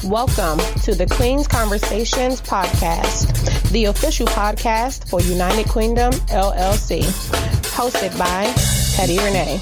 Welcome to the Queen's Conversations podcast, the official podcast for United Kwendom, LLC, hosted by Teddi Rene.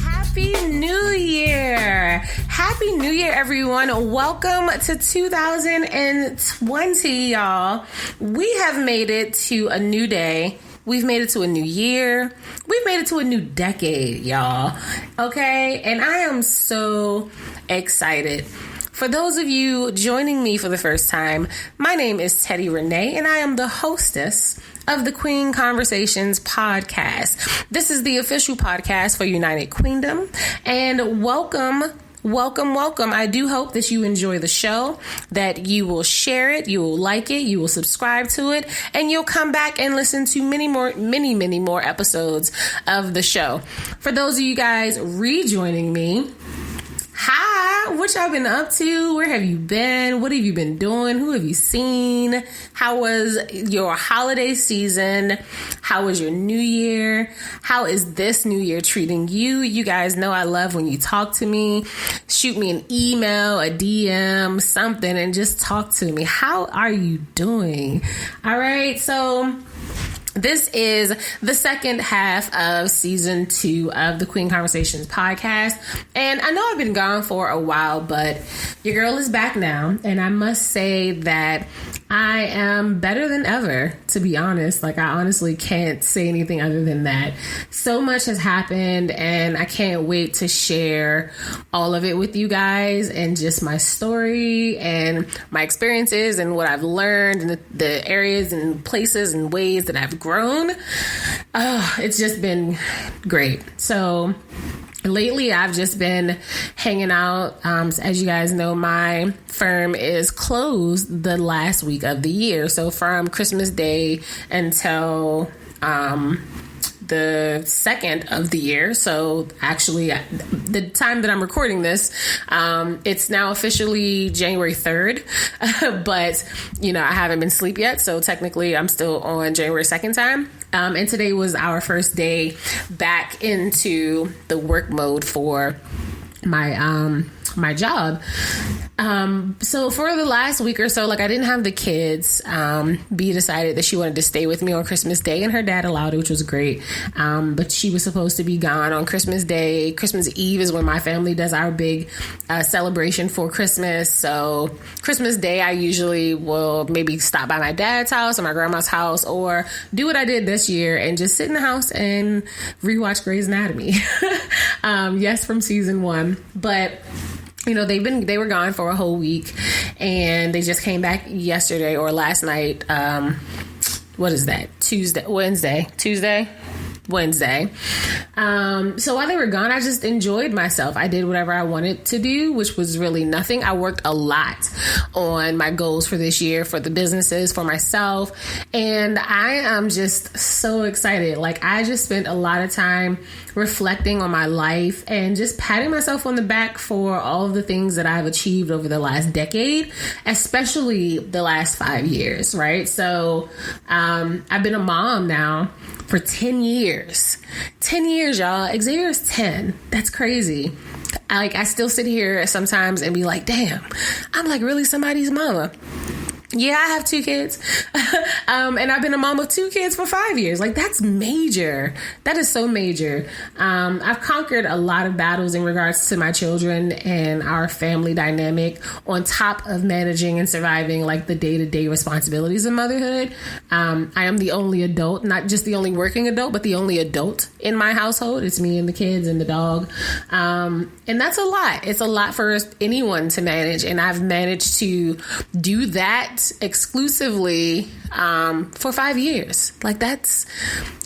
Happy New Year! Happy New Year, everyone. Welcome to 2020, y'all. We have made it to a new day. We've made it to a new year. We've made it to a new decade, y'all. Okay? And I am so excited. For those of you joining me for the first time, my name is Teddi Rene, and I am the hostess of the Queen Conversations podcast. This is the official podcast for United Kwendom, and welcome. I do hope that you enjoy the show, that you will share it, you will like it, you will subscribe to it, and you'll come back and listen to many more episodes of the show. For those of you guys rejoining me, hi, what y'all been up to? Where have you been? What have you been doing? Who have you seen? How was your holiday season? How was your new year? How is this new year treating you? You guys know I love when you talk to me. Shoot me an email, a DM, something, and just talk to me. How are you doing? All right, so this is the second half of season 2 of the Queen Conversations podcast. And I know I've been gone for a while, but your girl is back now. And I must say that I am better than ever, to be honest. Like, I honestly can't say anything other than that. So much has happened, and I can't wait to share all of it with you guys, and just my story and my experiences and what I've learned and the areas and places and ways that I've grown. It's just been great. So lately, I've just been hanging out. As you guys know, my firm is closed the last week of the year. So from Christmas Day until the 2nd of the year. So actually, the time that I'm recording this, it's now officially January 3rd. But, you know, I haven't been asleep yet. So technically, I'm still on January 2nd time. And today was our first day back into the work mode for my job. So for the last week or so, like, I didn't have the kids. B decided that she wanted to stay with me on Christmas Day, and her dad allowed it, which was great. But she was supposed to be gone on Christmas Day. Christmas Eve is when my family does our big celebration for Christmas. So Christmas Day, I usually will maybe stop by my dad's house or my grandma's house, or do what I did this year and just sit in the house and rewatch Grey's Anatomy. Yes, from season 1. But you know, they were gone for a whole week, and they just came back yesterday or last night. What is that? Wednesday. So while they were gone, I just enjoyed myself. I did whatever I wanted to do, which was really nothing. I worked a lot on my goals for this year, for the businesses, for myself. And I am just so excited. Like, I just spent a lot of time reflecting on my life and just patting myself on the back for all of the things that I've achieved over the last decade, especially the last 5 years, right? So I've been a mom now for 10 years. 10 years, y'all. Xavier's 10. That's crazy. I still sit here sometimes and be like, damn, I'm like really somebody's mama. Yeah, I have 2 kids. And I've been a mom of 2 kids for 5 years. Like, that's major. That is so major. I've conquered a lot of battles in regards to my children and our family dynamic, on top of managing and surviving like the day-to-day responsibilities of motherhood. I am the only adult, not just the only working adult, but the only adult in my household. It's me and the kids and the dog. And that's a lot. It's a lot for anyone to manage. And I've managed to do that exclusively for 5 years. Like, that's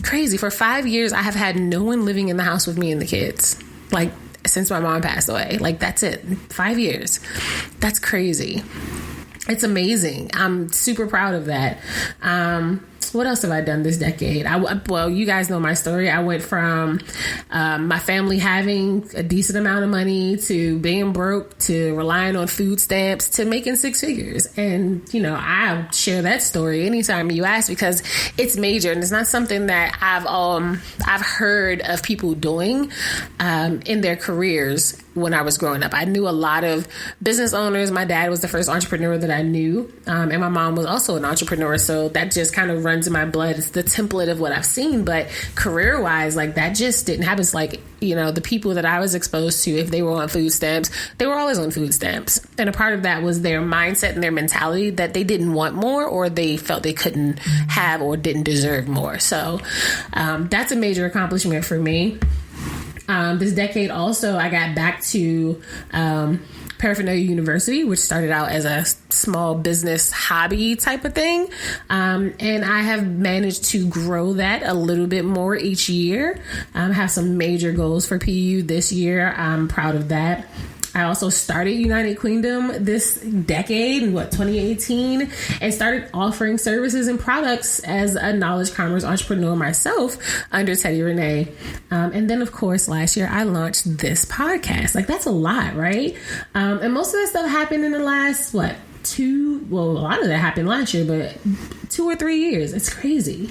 crazy. For 5 years, I have had no one living in the house with me and the kids. Like, since my mom passed away. Like, that's it. 5 years. That's crazy. It's amazing. I'm super proud of that. What else have I done this decade? Well, you guys know my story. I went from my family having a decent amount of money to being broke to relying on food stamps to making 6 figures. And, you know, I share that story anytime you ask because it's major and it's not something that I've heard of people doing in their careers when I was growing up. I knew a lot of business owners. My dad was the first entrepreneur that I knew. And my mom was also an entrepreneur. So that just kind of runs in my blood. It's the template of what I've seen. But career wise, like that just didn't happen. It's like, you know, the people that I was exposed to, if they were on food stamps, they were always on food stamps. And a part of that was their mindset and their mentality that they didn't want more, or they felt they couldn't have or didn't deserve more. So that's a major accomplishment for me. This decade also, I got back to Paraphernalia University, which started out as a small business hobby type of thing. And I have managed to grow that a little bit more each year. I have some major goals for PU this year. I'm proud of that. I also started United Kwendom this decade, in 2018, and started offering services and products as a knowledge commerce entrepreneur myself under Teddi Rene. And then, of course, last year I launched this podcast. Like, that's a lot, right? And most of that stuff happened in the last, a lot of that happened last year, but 2 or 3 years. It's crazy.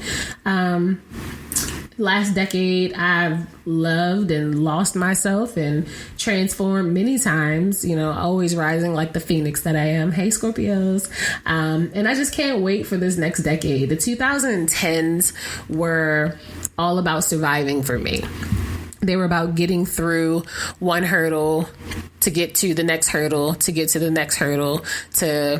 Last decade, I've loved and lost myself and transformed many times, you know, always rising like the phoenix that I am. Hey, Scorpios. And I just can't wait for this next decade. The 2010s were all about surviving for me. They were about getting through one hurdle to get to the next hurdle, to get to the next hurdle, to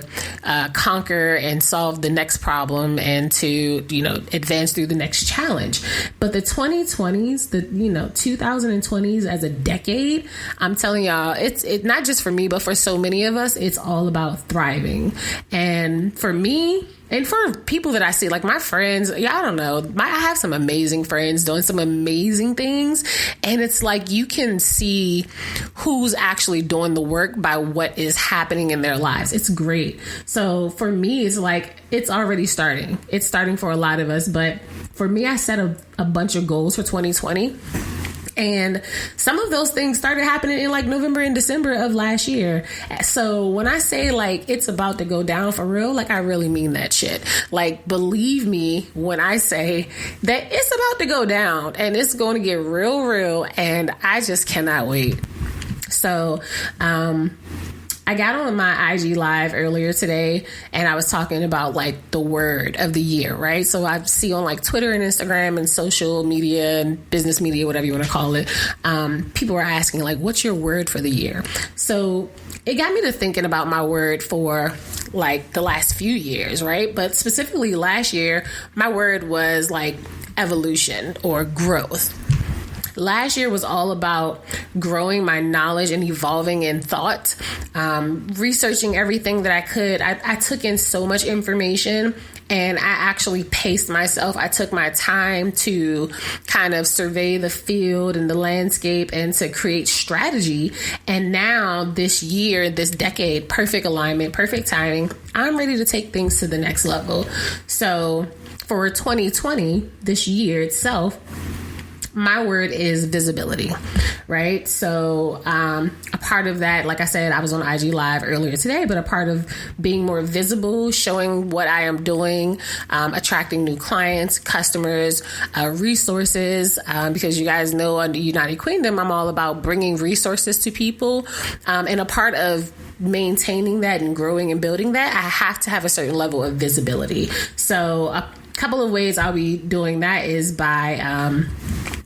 conquer and solve the next problem, and to, you know, advance through the next challenge. But the 2020s, the 2020s as a decade, I'm telling y'all, it's not just for me, but for so many of us, it's all about thriving. And for me, and for people that I see, like my friends, I don't know, I have some amazing friends doing some amazing things. And it's like you can see who's actually doing the work by what is happening in their lives. It's great. So for me, it's like it's already starting. It's starting for a lot of us. But for me, I set a bunch of goals for 2020. And some of those things started happening in like November and December of last year. So when I say like it's about to go down for real, like I really mean that shit. Like, believe me when I say that it's about to go down and it's going to get real. And I just cannot wait. So, I got on my IG live earlier today and I was talking about like the word of the year, right? So I see on like Twitter and Instagram and social media and business media, whatever you want to call it, people were asking like, what's your word for the year? So it got me to thinking about my word for like the last few years, right? But specifically last year, my word was like evolution or growth. Last year was all about growing my knowledge and evolving in thought, researching everything that I could. I took in so much information and I actually paced myself. I took my time to kind of survey the field and the landscape and to create strategy. And now this year, this decade, perfect alignment, perfect timing, I'm ready to take things to the next level. So for 2020, this year itself, my word is visibility, right? So a part of that, like I said, I was on IG Live earlier today, but a part of being more visible, showing what I am doing, attracting new clients, customers, resources, because you guys know under United Kwendom, I'm all about bringing resources to people. And a part of maintaining that and growing and building that, I have to have a certain level of visibility. So a couple of ways I'll be doing that is by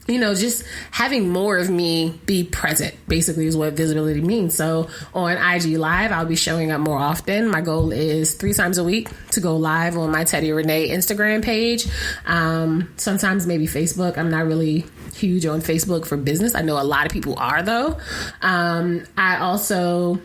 just having more of me be present, basically is what visibility means. So on IG Live, I'll be showing up more often. My goal is 3 times a week to go live on my Teddi Rene Instagram page. Sometimes maybe Facebook. I'm not really huge on Facebook for business. I know a lot of people are, though. I also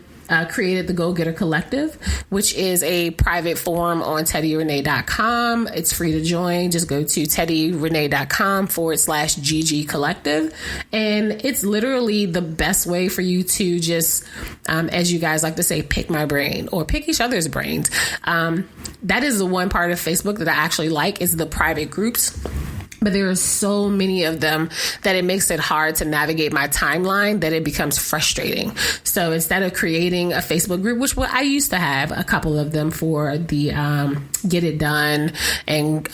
created the Go Getter Collective, which is a private forum on teddirene.com. It's free to join. Just go to teddirene.com/GG Collective. And it's literally the best way for you to just, as you guys like to say, pick my brain or pick each other's brains. That is the one part of Facebook that I actually like, is the private groups. But there are so many of them that it makes it hard to navigate my timeline, that it becomes frustrating. So instead of creating a Facebook group, which I used to have a couple of them for the Get It Done and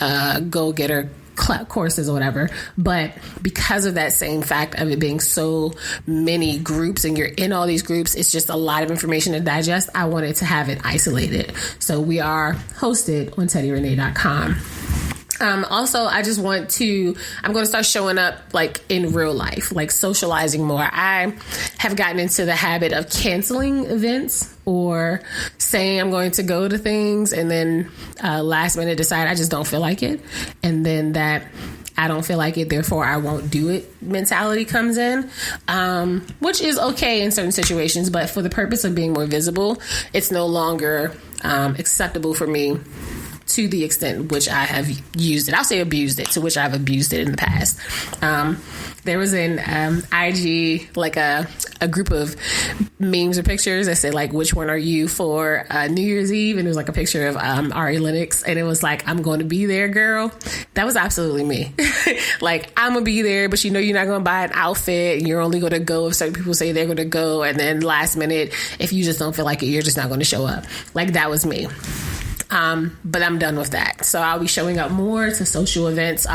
Go Getter courses or whatever. But because of that same fact of it being so many groups and you're in all these groups, it's just a lot of information to digest. I wanted to have it isolated. So we are hosted on teddirene.com. Also, I just I'm going to start showing up like in real life, like socializing more. I have gotten into the habit of canceling events or saying I'm going to go to things and then last minute decide I just don't feel like it. And then that I don't feel like it, therefore I won't do it mentality comes in, which is okay in certain situations. But for the purpose of being more visible, it's no longer acceptable for me to the extent which I have used it. I'll say abused it, to which I've abused it in the past. There was an IG, like a group of memes or pictures that said, like, which one are you for New Year's Eve? And it was like a picture of Ari Lennox. And it was like, I'm going to be there, girl. That was absolutely me. Like, I'm going to be there, but you know you're not going to buy an outfit. You're only going to go if certain people say they're going to go. And then last minute, if you just don't feel like it, you're just not going to show up. Like, that was me. But I'm done with that. So I'll be showing up more to social events.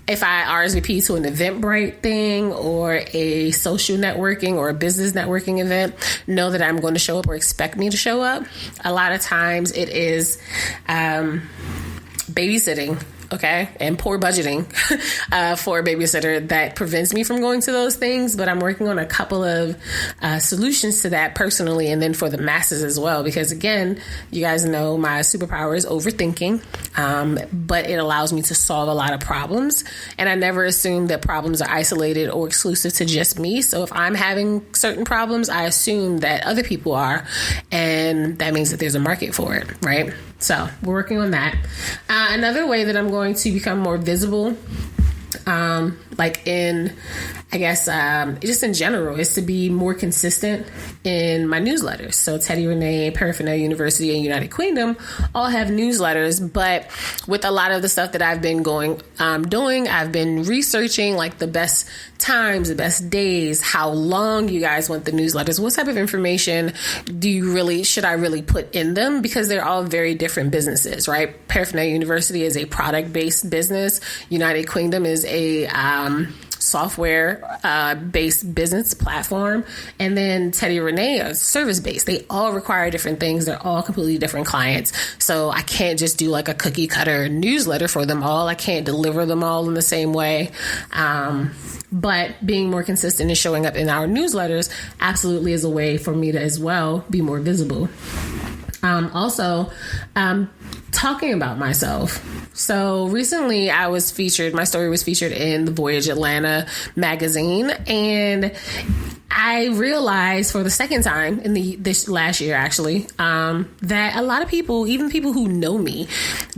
If I RSVP to an Eventbrite thing or a social networking or a business networking event, know that I'm going to show up or expect me to show up. A lot of times it is babysitting. Okay. And poor budgeting for a babysitter that prevents me from going to those things. But I'm working on a couple of solutions to that personally and then for the masses as well. Because again, you guys know my superpower is overthinking, but it allows me to solve a lot of problems. And I never assume that problems are isolated or exclusive to just me. So if I'm having certain problems, I assume that other people are. And that means that there's a market for it, right? So we're working on that. Another way that I'm going to become more visible, like in, I guess, just in general, is to be more consistent in my newsletters. So Teddi Rene, Paraphernalia University, and United Kwendom all have newsletters, but with a lot of the stuff that I've been doing, I've been researching like the best times, the best days, how long you guys want the newsletters, what type of information should I really put in them? Because they're all very different businesses, right? Paraphernalia University is a product-based business. United Kwendom is a software-based business platform. And then Teddi Rene is service-based. They all require different things. They're all completely different clients. So I can't just do like a cookie cutter newsletter for them all. I can't deliver them all in the same way. But being more consistent and showing up in our newsletters absolutely is a way for me to as well be more visible. Also, talking about myself. So recently my story was featured in the Voyage Atlanta magazine, and I realized for the second time in this last year, actually, that a lot of people, even people who know me,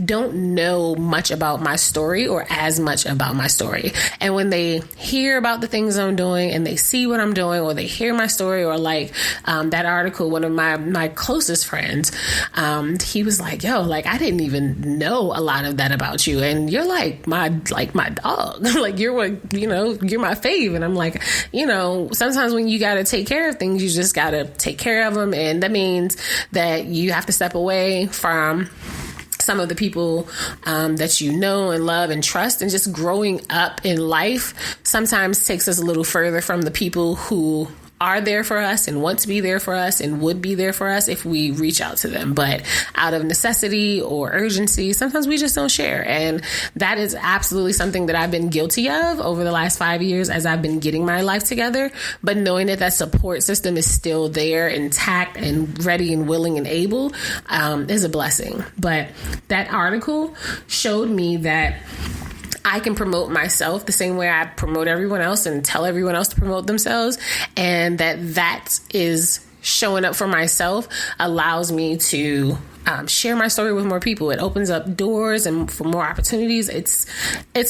don't know much about my story or as much about my story. And when they hear about the things I'm doing and they see what I'm doing, or they hear my story, or like that article, one of my closest friends, he was like, yo, like, I didn't even know a lot of that about you. And you're like my dog. Like, you're my fave. And I'm like, sometimes when you got to take care of things, you just got to take care of them. And that means that you have to step away from some of the people that you know and love and trust. And just growing up in life sometimes takes us a little further from the people who are there for us and want to be there for us and would be there for us if we reach out to them. But out of necessity or urgency, sometimes we just don't share. And that is absolutely something that I've been guilty of over the last 5 years as I've been getting my life together. But knowing that support system is still there, intact and ready and willing and able, is a blessing. But that article showed me that I can promote myself the same way I promote everyone else and tell everyone else to promote themselves. And that is showing up for myself allows me to share my story with more people. It opens up doors and for more opportunities. It's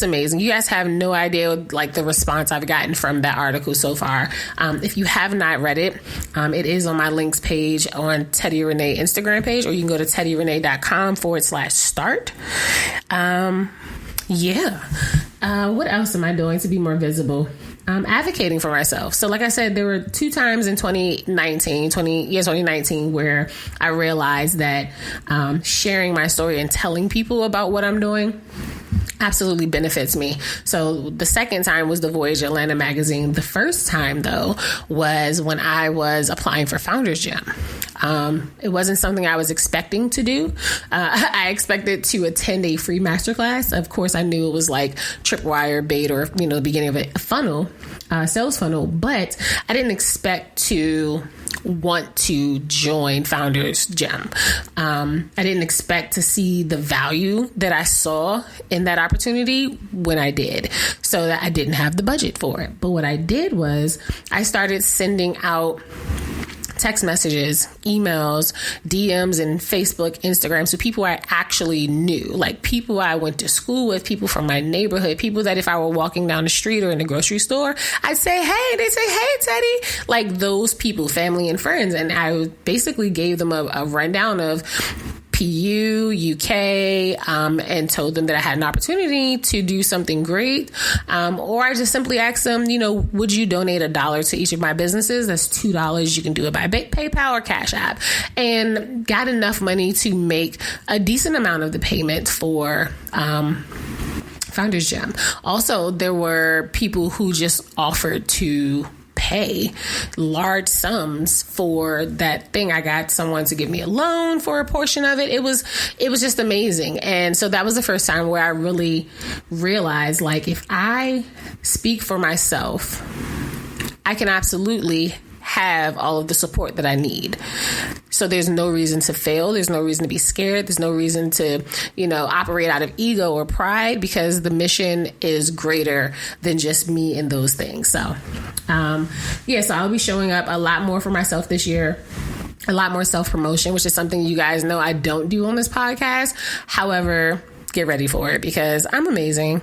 amazing. You guys have no idea like the response I've gotten from that article so far. If you have not read it, it is on my links page on Teddi Rene Instagram page, or you can go to teddirene.com/start. What else am I doing to be more visible? Advocating for myself. So like I said, there were 2 times in 2019 where I realized that sharing my story and telling people about what I'm doing absolutely benefits me. So the second time was the Voyage Atlanta magazine. The first time, though, was when I was applying for Founders Gym. It wasn't something I was expecting to do. I expected to attend a free masterclass. Of course, I knew it was like tripwire bait or, the beginning of a funnel, sales funnel, but I didn't expect to want to join Founders Gym. I didn't expect to see the value that I saw in that opportunity when I did, so that I didn't have the budget for it. But what I did was I started sending out text messages, emails, DMs, and Facebook, Instagram. So people I actually knew, like people I went to school with, people from my neighborhood, people that if I were walking down the street or in the grocery store, I'd say, hey, they say, hey, Teddi, like those people, family and friends. And I basically gave them a rundown of PU, UK, and told them that I had an opportunity to do something great. Or I just simply asked them, would you donate $1 to each of my businesses? That's $2. You can do it by PayPal or Cash App, and got enough money to make a decent amount of the payment for, Founders Gym. Also, there were people who just offered to pay large sums for that thing. I got someone to give me a loan for a portion of it. It was just amazing. And so that was the first time where I really realized, like, if I speak for myself, I can absolutely have all of the support that I need. So there's no reason to fail. There's no reason to be scared. There's no reason to, operate out of ego or pride, because the mission is greater than just me and those things. So, so I'll be showing up a lot more for myself this year. A lot more self-promotion, which is something you guys know I don't do on this podcast. However, get ready for it because I'm amazing.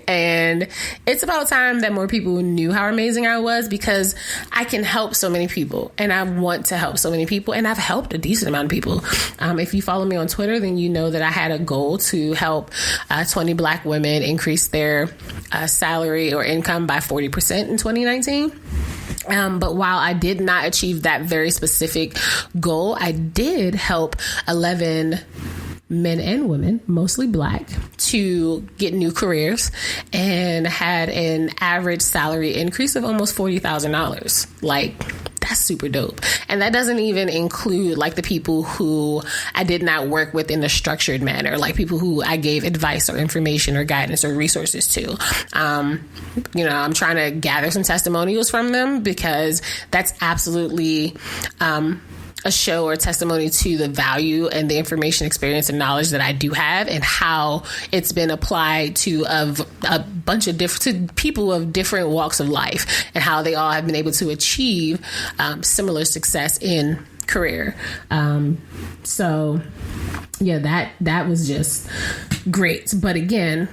And it's about time that more people knew how amazing I was, because I can help so many people and I want to help so many people, and I've helped a decent amount of people. If you follow me on Twitter, then you know that I had a goal to help 20 Black women increase their salary or income by 40% in 2019. But while I did not achieve that very specific goal, I did help 11 men and women, mostly Black, to get new careers and had an average salary increase of almost $40,000. Like, that's super dope. And that doesn't even include like the people who I did not work with in a structured manner, like people who I gave advice or information or guidance or resources to. I'm trying to gather some testimonials from them, because that's absolutely, a show or testimony to the value and the information, experience, and knowledge that I do have, and how it's been applied to a bunch of different people of different walks of life, and how they all have been able to achieve similar success in career. So that was just great. But again,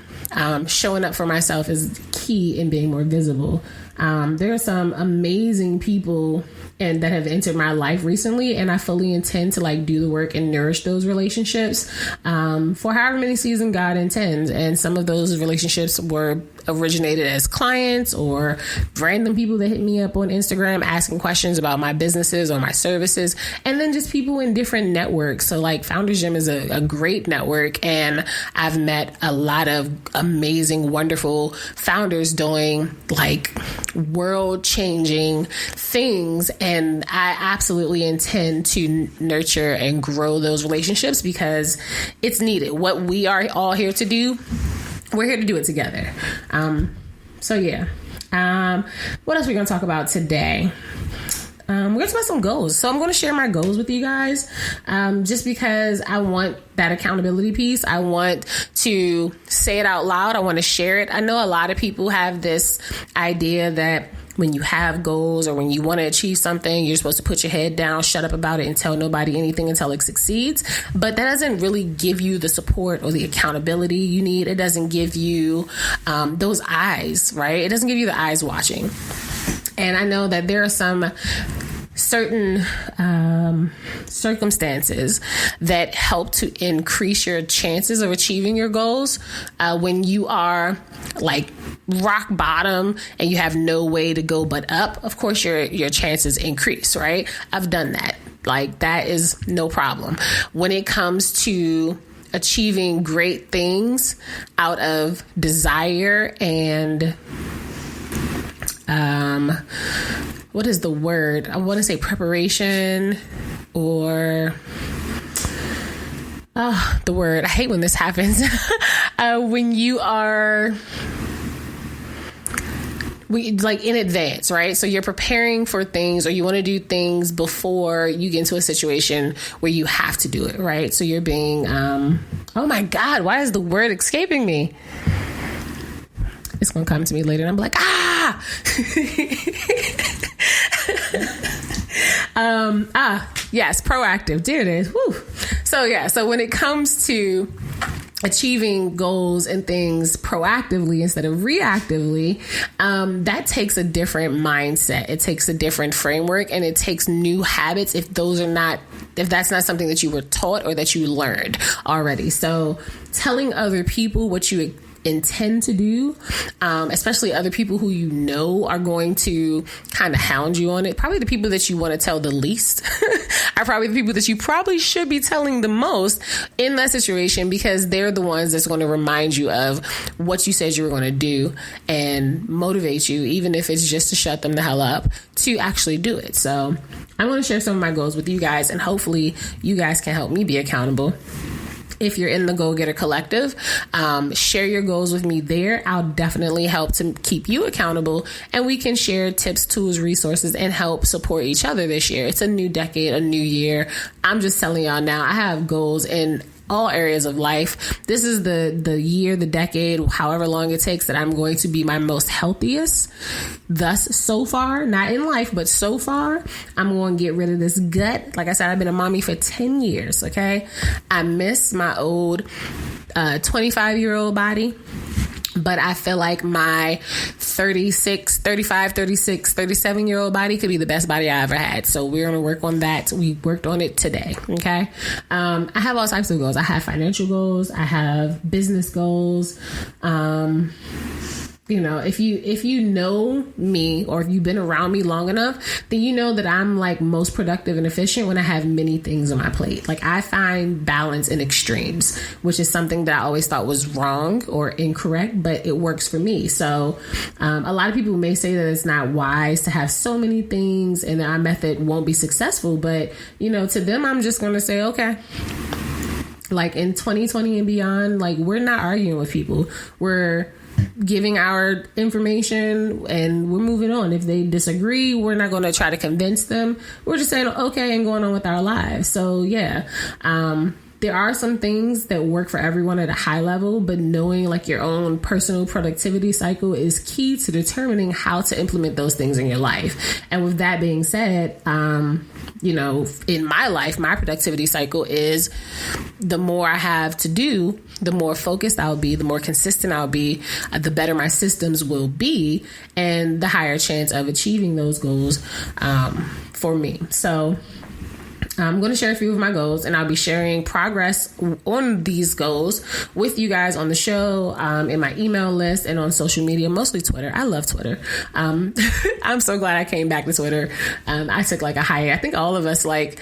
showing up for myself is key in being more visible. There are some amazing people and that have entered my life recently, and I fully intend to do the work and nourish those relationships for however many seasons God intends. And some of those relationships were originated as clients or random people that hit me up on Instagram asking questions about my businesses or my services, and then just people in different networks. So Founders Gym is a great network, and I've met a lot of amazing, wonderful founders doing world changing things. And I absolutely intend to nurture and grow those relationships, because it's needed. What we are all here to do, we're here to do it together. What else are we going to talk about today? We're going to talk about some goals. So I'm going to share my goals with you guys, just because I want that accountability piece. I want to say it out loud. I want to share it. I know a lot of people have this idea that when you have goals or when you want to achieve something, you're supposed to put your head down, shut up about it, and tell nobody anything until it succeeds. But that doesn't really give you the support or the accountability you need. It doesn't give you those eyes, right? It doesn't give you the eyes watching. And I know that there are some certain circumstances that help to increase your chances of achieving your goals when you are rock bottom and you have no way to go but up. Of course, your chances increase, right? I've done that. That is no problem. When it comes to achieving great things out of desire and what is the word? I want to say preparation or the word. I hate when this happens. When you are like in advance, right? So you're preparing for things, or you want to do things before you get into a situation where you have to do it, right? So you're being, oh my God, why is the word escaping me? It's going to come to me later and I'm like, yes, proactive. There it is. Woo. So when it comes to achieving goals and things proactively instead of reactively, that takes a different mindset. It takes a different framework, and it takes new habits if that's not something that you were taught or that you learned already. So telling other people what you intend to do, especially other people who you know are going to kind of hound you on it. Probably the people that you want to tell the least are probably the people that you probably should be telling the most in that situation, because they're the ones that's going to remind you of what you said you were going to do and motivate you, even if it's just to shut them the hell up, to actually do it. So I want to share some of my goals with you guys, and hopefully you guys can help me be accountable. If you're in the Go Getter Collective, share your goals with me there. I'll definitely help to keep you accountable, and we can share tips, tools, resources, and help support each other this year. It's a new decade, a new year. I'm just telling y'all now, I have goals in all areas of life. This is the year, the decade, however long it takes, that I'm going to be my most healthiest. Thus, so far, not in life, but so far, I'm going to get rid of this gut. Like I said, I've been a mommy for 10 years, okay? I miss my old 25-year-old body. But I feel like my 37-year-old body could be the best body I ever had. So we're going to work on that. We worked on it today. Okay. I have all types of goals. I have financial goals. I have business goals. You know, if you know me, or if you've been around me long enough, then you know that I'm like most productive and efficient when I have many things on my plate. Like, I find balance in extremes, which is something that I always thought was wrong or incorrect, but it works for me. So a lot of people may say that it's not wise to have so many things and that our method won't be successful. But, you know, to them, I'm just going to say, okay. Like in 2020 and beyond, like, we're not arguing with people. We're giving our information and we're moving on. If they disagree, we're not going to try to convince them. We're just saying okay and going on with our lives. So yeah, there are some things that work for everyone at a high level, but knowing like your own personal productivity cycle is key to determining how to implement those things in your life. And with that being said, you know, in my life, my productivity cycle is the more I have to do, the more focused I'll be, the more consistent I'll be, the better my systems will be, and the higher chance of achieving those goals for me. So I'm going to share a few of my goals, and I'll be sharing progress on these goals with you guys on the show, in my email list, and on social media, mostly Twitter. I love Twitter. I'm so glad I came back to Twitter. I took like a hiatus. I think all of us, like,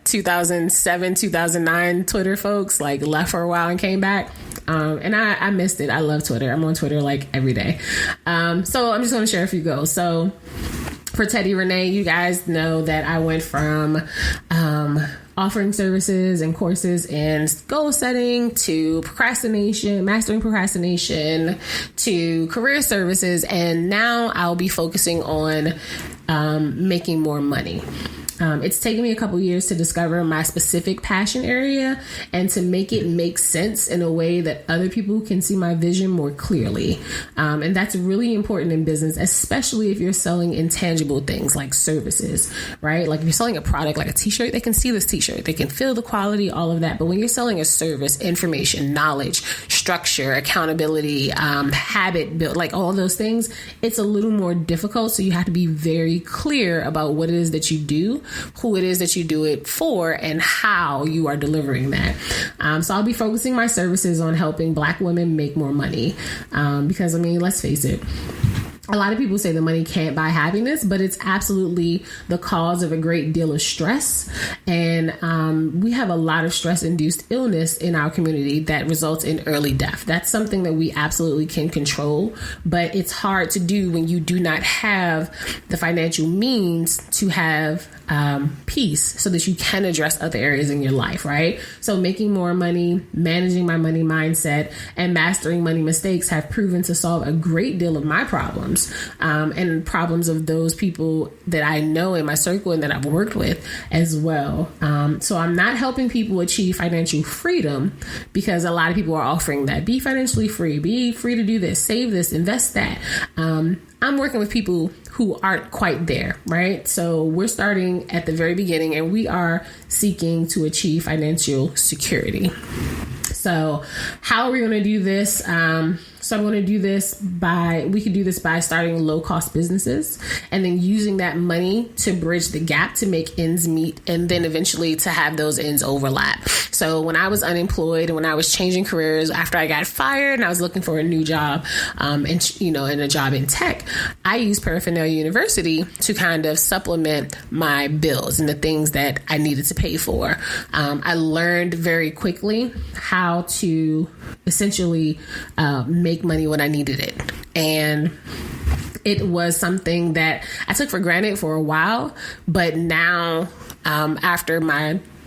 2007, 2009 Twitter folks, like, left for a while and came back. And I missed it. I love Twitter. I'm on Twitter like every day. So I'm just going to share a few goals. So for Teddi Rene, you guys know that I went from offering services and courses in goal setting to procrastination, mastering procrastination, to career services, and now I'll be focusing on making more money. It's taken me a couple years to discover my specific passion area and to make it make sense in a way that other people can see my vision more clearly. And that's really important in business, especially if you're selling intangible things like services, right? Like if you're selling a product like a t-shirt, they can see this t-shirt, they can feel the quality, all of that. But when you're selling a service, information, knowledge, structure, accountability, habit build, like all those things, it's a little more difficult. So you have to be very clear about what it is that you do, who it is that you do it for, and how you are delivering that. So I'll be focusing my services on helping Black women make more money. Because, I mean, let's face it, a lot of people say the money can't buy happiness, but it's absolutely the cause of a great deal of stress. And we have a lot of stress-induced illness in our community that results in early death. That's something that we absolutely can control, but it's hard to do when you do not have the financial means to have peace so that you can address other areas in your life, right? So making more money, managing my money mindset, and mastering money mistakes have proven to solve a great deal of my problems and problems of those people that I know in my circle and that I've worked with as well. So I'm not helping people achieve financial freedom because a lot of people are offering that. Be financially free, be free to do this, save this, invest that. I'm working with people who aren't quite there, right? So we're starting at the very beginning and we are seeking to achieve financial security. So how are we going to do this? So I'm going to do this we could do this by starting low cost businesses and then using that money to bridge the gap to make ends meet and then eventually to have those ends overlap. So when I was unemployed and when I was changing careers after I got fired and I was looking for a new job and a job in tech, I used Paraphernalia University to kind of supplement my bills and the things that I needed to pay for. I learned very quickly how to essentially make money when I needed it. And it was something that I took for granted for a while, but now after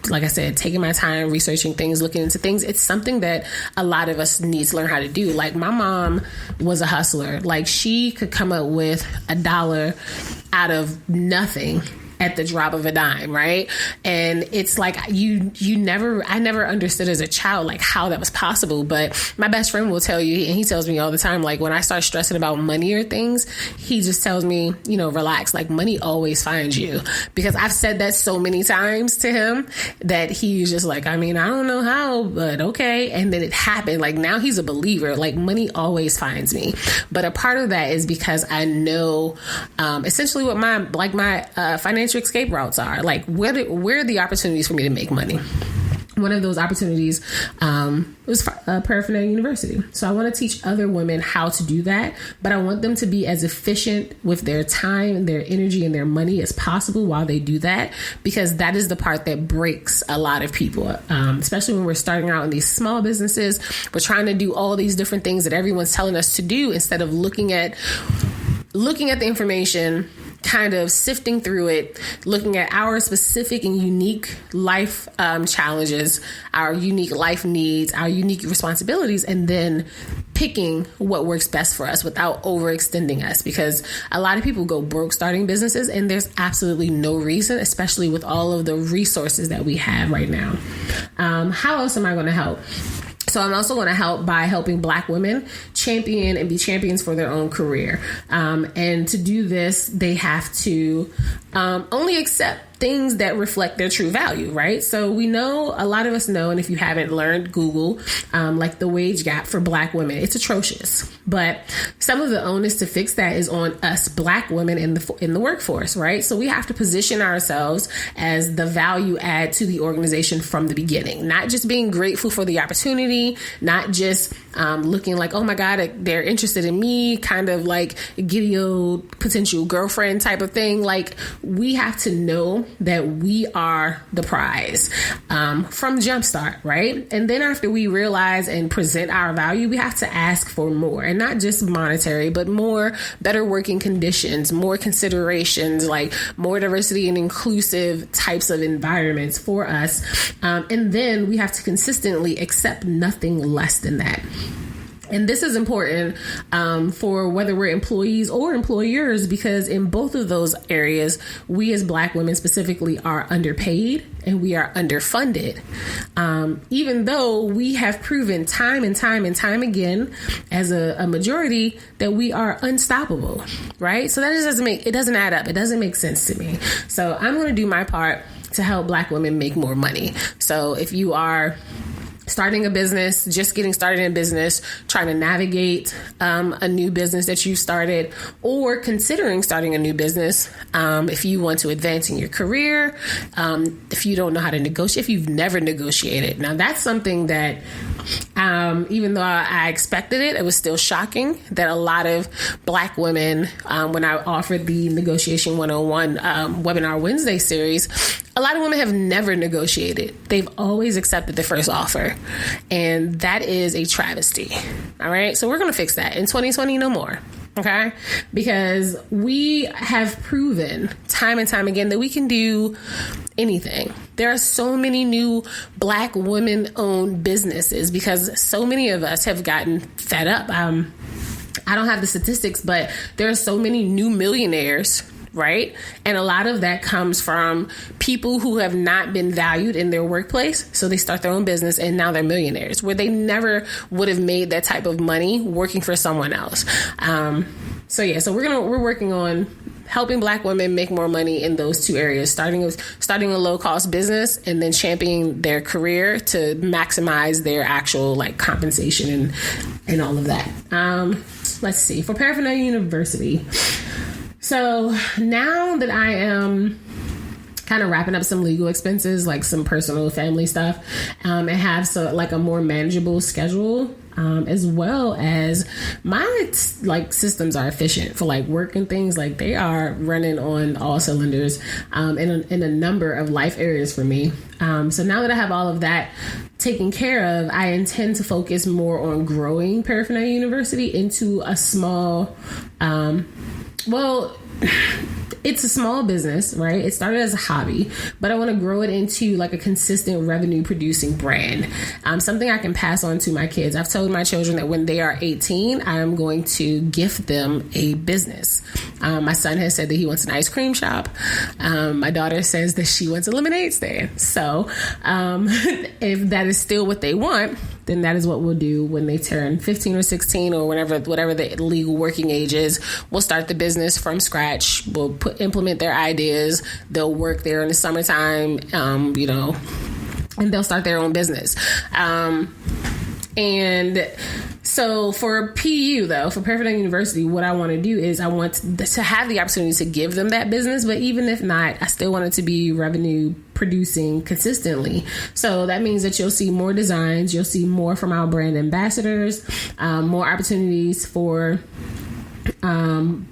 like I said, taking my time, researching things, looking into things, it's something that a lot of us need to learn how to do. Like my mom was a hustler. Like she could come up with $1 out of nothing at the drop of a dime, right? And it's like I never understood as a child like how that was possible. But my best friend will tell you, and he tells me all the time, like when I start stressing about money or things, he just tells me, relax, like money always finds you. Because I've said that so many times to him that he's just like, I don't know how, but okay. And then it happened. Like now he's a believer, like money always finds me. But a part of that is because I know essentially what my financial escape routes are. Like where are the opportunities for me to make money? One of those opportunities was Paraphernalia University. So I want to teach other women how to do that, but I want them to be as efficient with their time, their energy, and their money as possible while they do that, because that is the part that breaks a lot of people, especially when we're starting out in these small businesses. We're trying to do all these different things that everyone's telling us to do instead of looking at the information, kind of sifting through it, looking at our specific and unique life challenges, our unique life needs, our unique responsibilities, and then picking what works best for us without overextending us. Because a lot of people go broke starting businesses, and there's absolutely no reason, especially with all of the resources that we have right now. How else am I going to help? So I'm also going to help by helping Black women champion and be champions for their own career. And to do this, they have to only accept things that reflect their true value, right? So we know, a lot of us know, and if you haven't learned, Google, like the wage gap for Black women. It's atrocious. But some of the onus to fix that is on us Black women in the workforce, right? So we have to position ourselves as the value add to the organization from the beginning, not just being grateful for the opportunity, not just looking like, oh my God, they're interested in me, kind of like giddy old potential girlfriend type of thing. Like we have to know that we are the prize from Jumpstart, right? And then after we realize and present our value, we have to ask for more, and not just monetary, but more better working conditions, more considerations, like more diversity and inclusive types of environments for us. And then we have to consistently accept nothing less than that. And this is important for whether we're employees or employers, because in both of those areas, we as Black women specifically are underpaid and we are underfunded. Even though we have proven time and time and time again as a majority that we are unstoppable, right? So that just doesn't add up. It doesn't make sense to me. So I'm going to do my part to help Black women make more money. So if you are starting a business, just getting started in business, trying to navigate a new business that you started, or considering starting a new business. If you want to advance in your career, if you don't know how to negotiate, if you've never negotiated. Now, that's something that even though I expected it, it was still shocking that a lot of Black women, when I offered the Negotiation 101 Webinar Wednesday series, a lot of women have never negotiated. They've always accepted the first offer. And that is a travesty. All right. So we're going to fix that in 2020, no more. Okay. Because we have proven time and time again that we can do anything. There are so many new Black women owned businesses because so many of us have gotten fed up. I don't have the statistics, but there are so many new millionaires. Right. And a lot of that comes from people who have not been valued in their workplace. So they start their own business and now they're millionaires where they never would have made that type of money working for someone else. So we're working on helping Black women make more money in those two areas, starting a low cost business and then championing their career to maximize their actual like compensation and all of that. Let's see, for Paraphernalia University. So now that I am kind of wrapping up some legal expenses, like some personal family stuff, and have a more manageable schedule, as well as my systems are efficient for like work and things, like they are running on all cylinders in a number of life areas for me. So now that I have all of that taken care of, I intend to focus more on growing Paraphernalia University into a small, it's a small business, right? It started as a hobby, but I want to grow it into like a consistent revenue producing brand. Something I can pass on to my kids. I've told my children that when they are 18, I'm going to gift them a business. My son has said that he wants an ice cream shop. My daughter says that she wants a lemonade stand. So if that is still what they want, then that is what we'll do when they turn 15 or 16 or whatever the legal working age is. We'll start the business from scratch. We'll implement their ideas. They'll work there in the summertime, and they'll start their own business. And so for PU, though, for Paraphernalia University, what I want to do is I want to have the opportunity to give them that business. But even if not, I still want it to be revenue producing consistently. So that means that you'll see more designs. You'll see more from our brand ambassadors, more opportunities for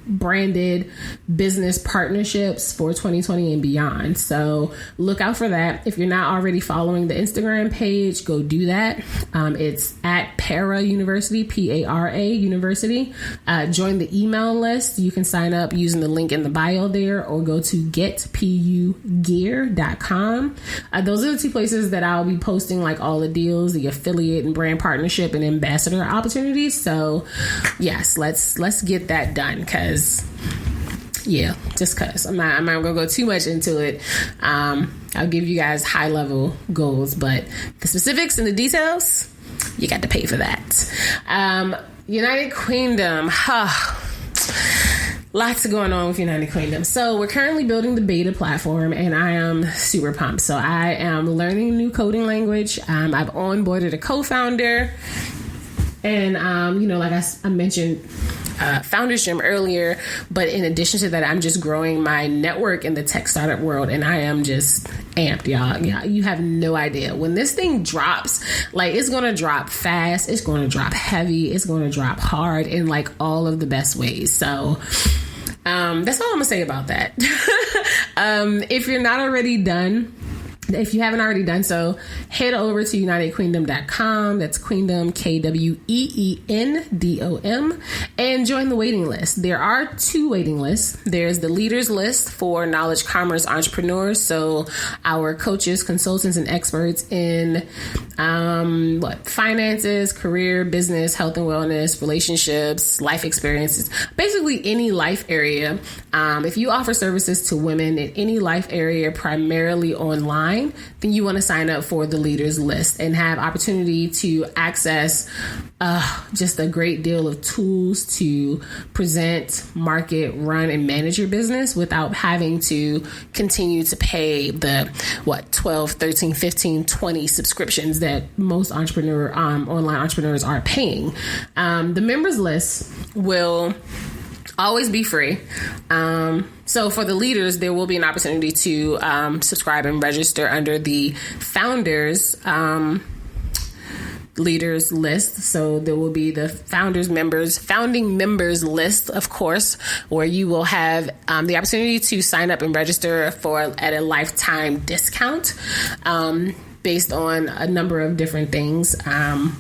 branded business partnerships for 2020 and beyond. So look out for that. If you're not already following the Instagram page, go do that. It's at Para University, Para University. Join the email list. You can sign up using the link in the bio there or go to getpugear.com. Those are the two places that I'll be posting like all the deals, the affiliate and brand partnership and ambassador opportunities. So yes, let's get that done because I'm not going to go too much into it. I'll give you guys high level goals, but the specifics and the details, you got to pay for that. United Kwendom. Lots going on with United Kwendom. So we're currently building the beta platform and I am super pumped. So I am learning a new coding language. I've onboarded a co-founder and, like I mentioned, Founders Gym earlier, but in addition to that, I'm just growing my network in the tech startup world, and I am just amped, y'all. Yeah, you have no idea when this thing drops. Like, it's gonna drop fast, it's gonna drop heavy, it's gonna drop hard in like all of the best ways. So that's all I'm gonna say about that. If you haven't already done so, head over to unitedkwendom.com. That's Kwendom, Kwendom, and join the waiting list. There are 2 waiting lists. There's the leaders list for knowledge commerce entrepreneurs. So our coaches, consultants, and experts in finances, career, business, health and wellness, relationships, life experiences, basically any life area. If you offer services to women in any life area, primarily online, join, then you want to sign up for the leaders list and have opportunity to access just a great deal of tools to present, market, run, and manage your business without having to continue to pay the 12, 13, 15, 20 subscriptions that most online entrepreneurs are paying. The members list will always be free. So for the leaders, there will be an opportunity to subscribe and register under the founders leaders list. So there will be the founding members list, of course, where you will have the opportunity to sign up and register at a lifetime discount. Based on a number of different things.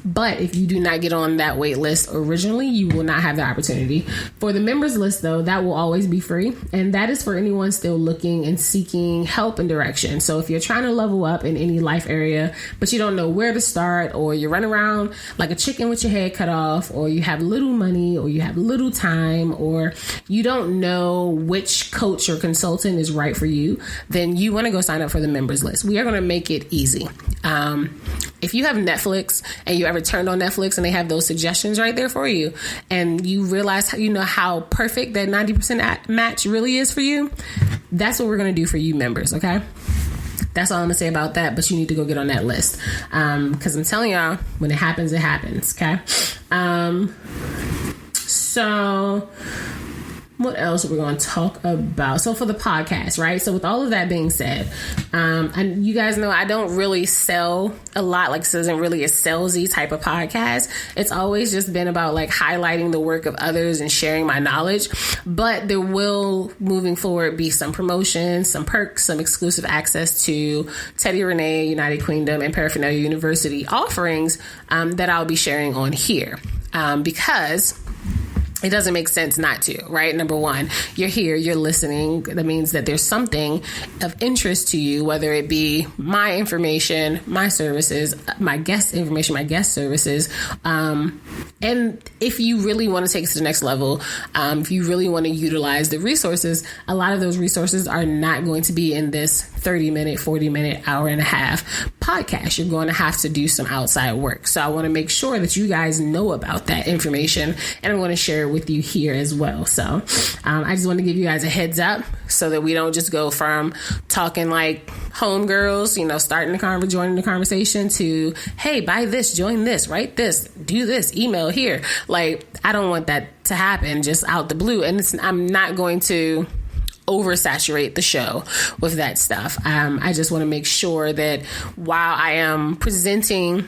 But if you do not get on that wait list originally, you will not have the opportunity. For the members list, though, that will always be free. And that is for anyone still looking and seeking help and direction. So if you're trying to level up in any life area, but you don't know where to start, or you run around like a chicken with your head cut off, or you have little money, or you have little time, or you don't know which coach or consultant is right for you, then you want to go sign up for the members list. We are going to make it easy. If you have Netflix and you ever turned on Netflix and they have those suggestions right there for you, and you realize how perfect that 90% match really is for you, that's what we're going to do for you members. Okay. That's all I'm gonna say about that, but you need to go get on that list. Cause I'm telling y'all, when it happens, it happens. Okay. So what else are we going to talk about? So for the podcast, right? So with all of that being said, and you guys know I don't really sell a lot. Like, this isn't really a salesy type of podcast. It's always just been about like highlighting the work of others and sharing my knowledge. But there will, moving forward, be some promotions, some perks, some exclusive access to Teddi Rene, United Kwendom, and Paraphernalia University offerings that I'll be sharing on here because it doesn't make sense not to, right? Number one, you're here, you're listening. That means that there's something of interest to you, whether it be my information, my services, my guest information, my guest services. And if you really want to take it to the next level, if you really want to utilize the resources, a lot of those resources are not going to be in this 30-minute, 40-minute, hour and a half podcast. You're going to have to do some outside work. So I want to make sure that you guys know about that information, and I'm going to share it with you here as well. So I just want to give you guys a heads up so that we don't just go from talking like homegirls, joining the conversation to, hey, buy this, join this, write this, do this, email here. Like, I don't want that to happen just out the blue. And I'm not going to oversaturate the show with that stuff. I just want to make sure that while I am presenting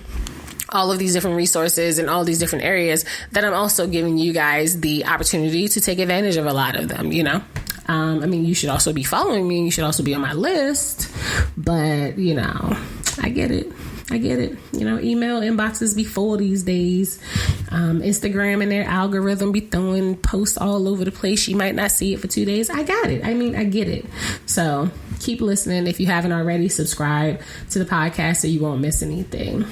all of these different resources and all these different areas, that I'm also giving you guys the opportunity to take advantage of a lot of them, you should also be following me. You should also be on my list. But, I get it. Email inboxes be full these days. Instagram and their algorithm be throwing posts all over the place. You might not see it for 2 days. I got it. I get it. So keep listening. If you haven't already, subscribe to the podcast so you won't miss anything.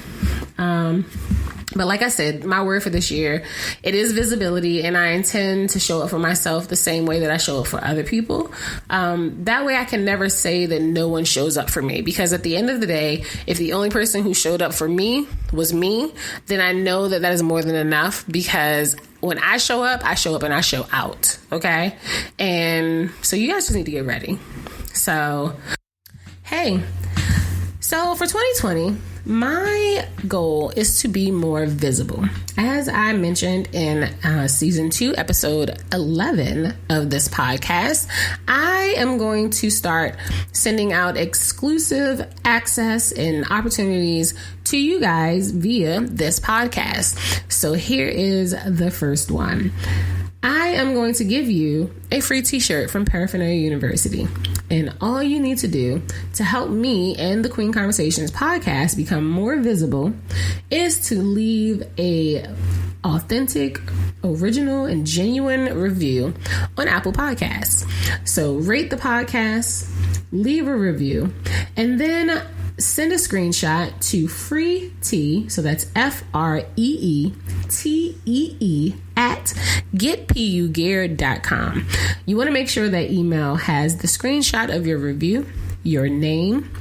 But like I said, my word for this year, it is visibility, and I intend to show up for myself the same way that I show up for other people. That way I can never say that no one shows up for me, because at the end of the day, if the only person who showed up for me was me, then I know that is more than enough, because when I show up and I show out. Okay. And so you guys just need to get ready. So, hey, so for 2020, my goal is to be more visible. As I mentioned in season 2, episode 11 of this podcast, I am going to start sending out exclusive access and opportunities to you guys via this podcast. So here is the first one. I am going to give you a free t-shirt from Paraphernalia University. And all you need to do to help me and the Kween Conversations podcast become more visible is to leave a authentic, original, and genuine review on Apple Podcasts. So rate the podcast, leave a review, and then send a screenshot to freetee, so that's FREETEE at getpugear.com. You want to make sure that email has the screenshot of your review, your name,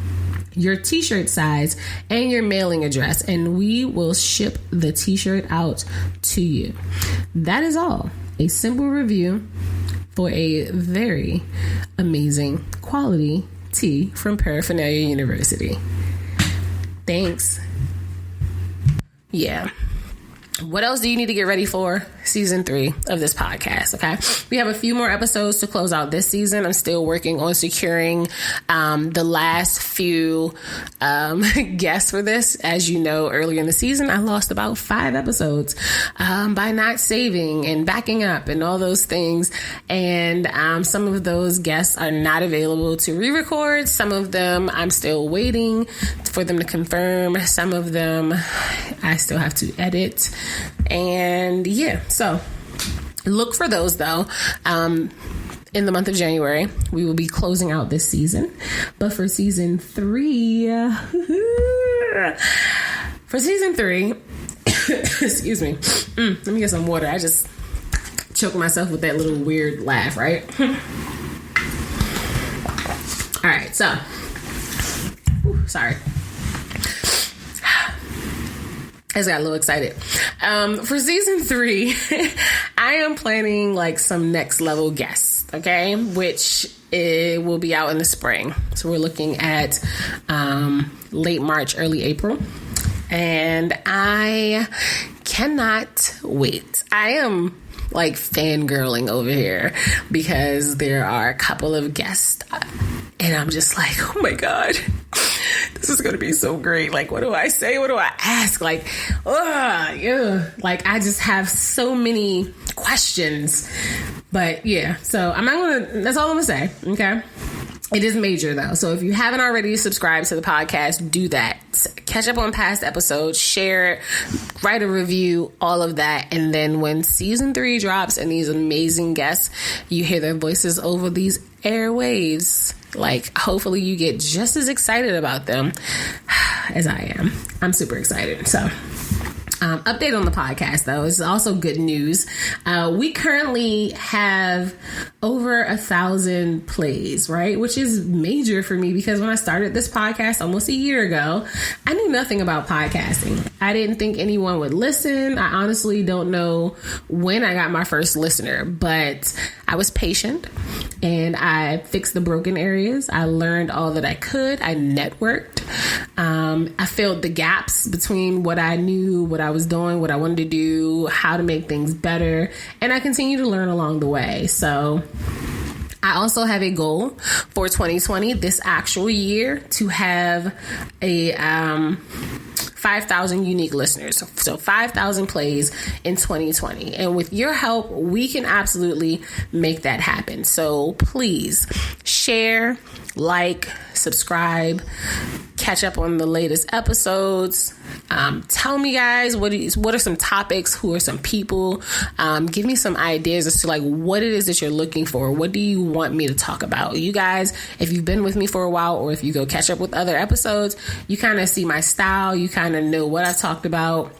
your t-shirt size, and your mailing address, and we will ship the t-shirt out to you. That is all. A simple review for a very amazing quality tea from Paraphernalia University. Thanks. Yeah. What else do you need to get ready for season 3 of this podcast? Okay. We have a few more episodes to close out this season. I'm still working on securing the last few guests for this. As you know, earlier in the season, I lost about 5 episodes by not saving and backing up and all those things. And some of those guests are not available to re-record. Some of them I'm still waiting for them to confirm. Some of them I still have to edit. And yeah, so look for those though. In the month of January, we will be closing out this season. But for season 3, excuse me. Let me get some water. I just choked myself with that little weird laugh, right? All right, so, sorry. I just got a little excited. For season 3, I am planning like some next level guests, okay? Which it will be out in the spring. So we're looking at late March, early April. And I cannot wait. I am like fangirling over here because there are a couple of guests and I'm just like, oh my God, this is going to be so great. Like, what do I say? What do I ask? Like, yeah. Like, I just have so many questions. But yeah, so I'm not going to, that's all I'm going to say. Okay. It is major though. So if you haven't already subscribed to the podcast, do that. Catch up on past episodes, share it, write a review, all of that. And then when season 3 drops and these amazing guests, you hear their voices over these airwaves. Like, hopefully you get just as excited about them as I am. I'm super excited. So update on the podcast, though, is also good news. We currently have over 1,000 plays, right? Which is major for me because when I started this podcast almost a year ago, I knew nothing about podcasting. I didn't think anyone would listen. I honestly don't know when I got my first listener, but I was patient and I fixed the broken areas. I learned all that I could. I networked. I filled the gaps between what I knew, what I was doing, what I wanted to do, how to make things better. And I continue to learn along the way. So I also have a goal for 2020, this actual year, to have a 5,000 unique listeners. So 5,000 plays in 2020. And with your help, we can absolutely make that happen. So please share, like, subscribe, catch up on the latest episodes. Tell me, guys, what are some topics? Who are some people? Give me some ideas as to like what it is that you're looking for. What do you want me to talk about? You guys, if you've been with me for a while or if you go catch up with other episodes, you kind of see my style. You kind of know what I've talked about.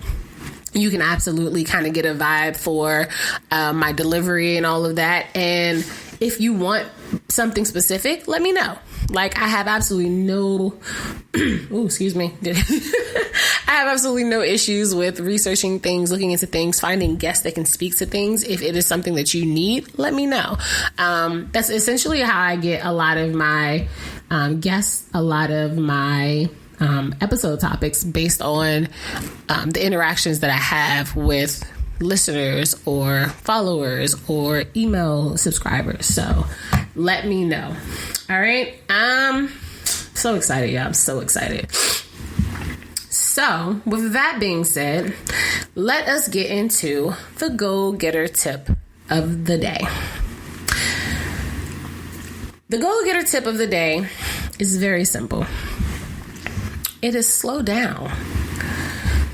You can absolutely kind of get a vibe for my delivery and all of that. And if you want something specific, let me know. Like, I have absolutely no, excuse me. I have absolutely no issues with researching things, looking into things, finding guests that can speak to things. If it is something that you need, let me know. That's essentially how I get a lot of my guests, a lot of my episode topics based on the interactions that I have with listeners or followers or email subscribers. So let me know. All right. I'm so excited. Yeah, I'm so excited. So with that being said, let us get into the go-getter tip of the day. The go-getter tip of the day is very simple. It is slow down.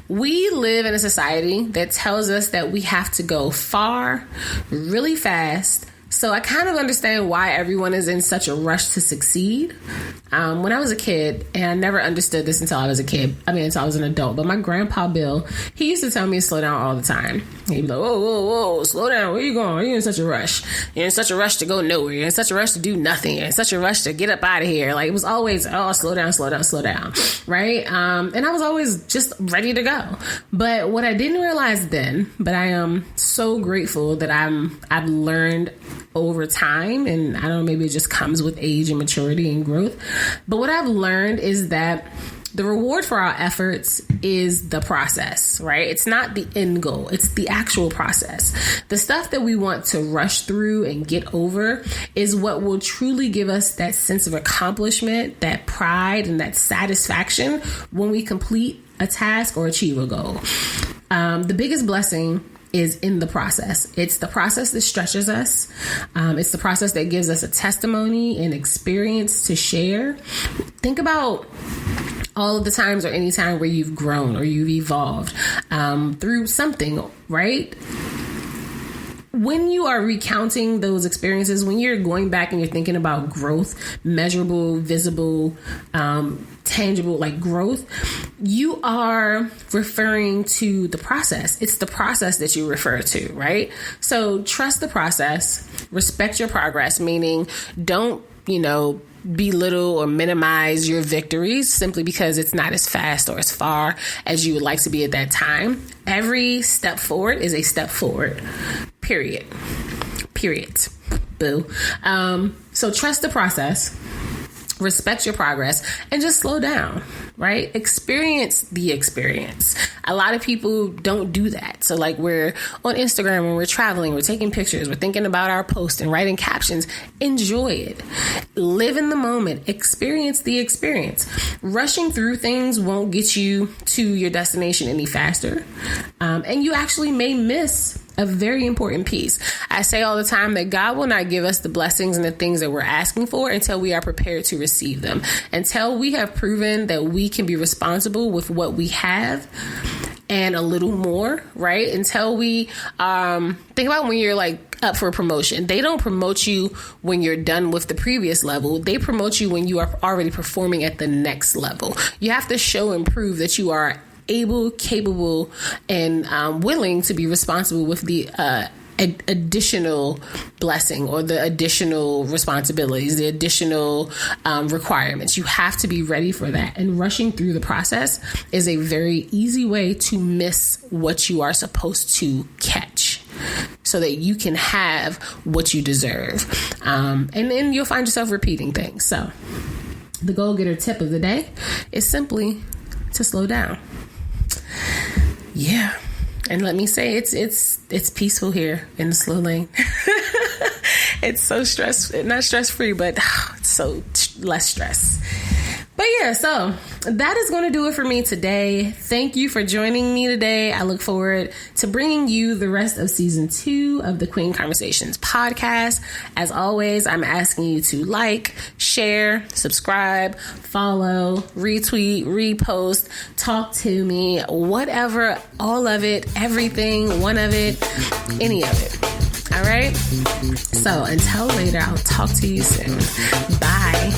We live in a society that tells us that we have to go far, really fast, So I kind of understand why everyone is in such a rush to succeed. When I was a kid, and I never understood this until I was a kid, until I was an adult, but my grandpa Bill, he used to tell me to slow down all the time. He'd be like, whoa, slow down. Where you going? You're in such a rush. You're in such a rush to go nowhere. You're in such a rush to do nothing. You're in such a rush to get up out of here. Like, it was always, slow down. Right? And I was always just ready to go. But what I didn't realize then, but I am so grateful that I've learned over time, and I don't know, maybe it just comes with age and maturity and growth. But what I've learned is that the reward for our efforts is the process, right? It's not the end goal. It's the actual process. The stuff that we want to rush through and get over is what will truly give us that sense of accomplishment, that pride, and that satisfaction when we complete a task or achieve a goal. The biggest blessing is in the process. It's the process that stretches us. It's the process that gives us a testimony and experience to share. Think about all of the times or any time where you've grown or you've evolved through something, right? When you are recounting those experiences, when you're going back and you're thinking about growth, measurable, visible, tangible, like growth, you are referring to the process. It's the process that you refer to, right? So trust the process, respect your progress, meaning don't, belittle or minimize your victories simply because it's not as fast or as far as you would like to be at that time. Every step forward is a step forward. Period. Boo. So trust the process, respect your progress, and just slow down, right? Experience the experience. A lot of people don't do that. So like, we're on Instagram when we're traveling, we're taking pictures, we're thinking about our post and writing captions. Enjoy it. Live in the moment. Experience the experience. Rushing through things won't get you to your destination any faster. And you actually may miss a very important piece. I say all the time that God will not give us the blessings and the things that we're asking for until we are prepared to receive them. Until we have proven that we can be responsible with what we have and a little more, right? Until we think about when you're like up for a promotion. They don't promote you when you're done with the previous level. They promote you when you are already performing at the next level. You have to show and prove that you are able, capable, and willing to be responsible with the additional blessing or the additional responsibilities, the additional requirements. You have to be ready for that. And rushing through the process is a very easy way to miss what you are supposed to catch, so that you can have what you deserve. And then you'll find yourself repeating things. So the goal-getter tip of the day is simply to slow down. Yeah. And let me say, it's peaceful here in the slow lane. It's so not stress-free, but it's so less stress. But yeah, so that is going to do it for me today. Thank you for joining me today. I look forward to bringing you the rest of season 2 of the Kween Conversations podcast. As always, I'm asking you to like, share, subscribe, follow, retweet, repost, talk to me, whatever, all of it, everything, one of it, any of it. All right? So until later, I'll talk to you soon. Bye.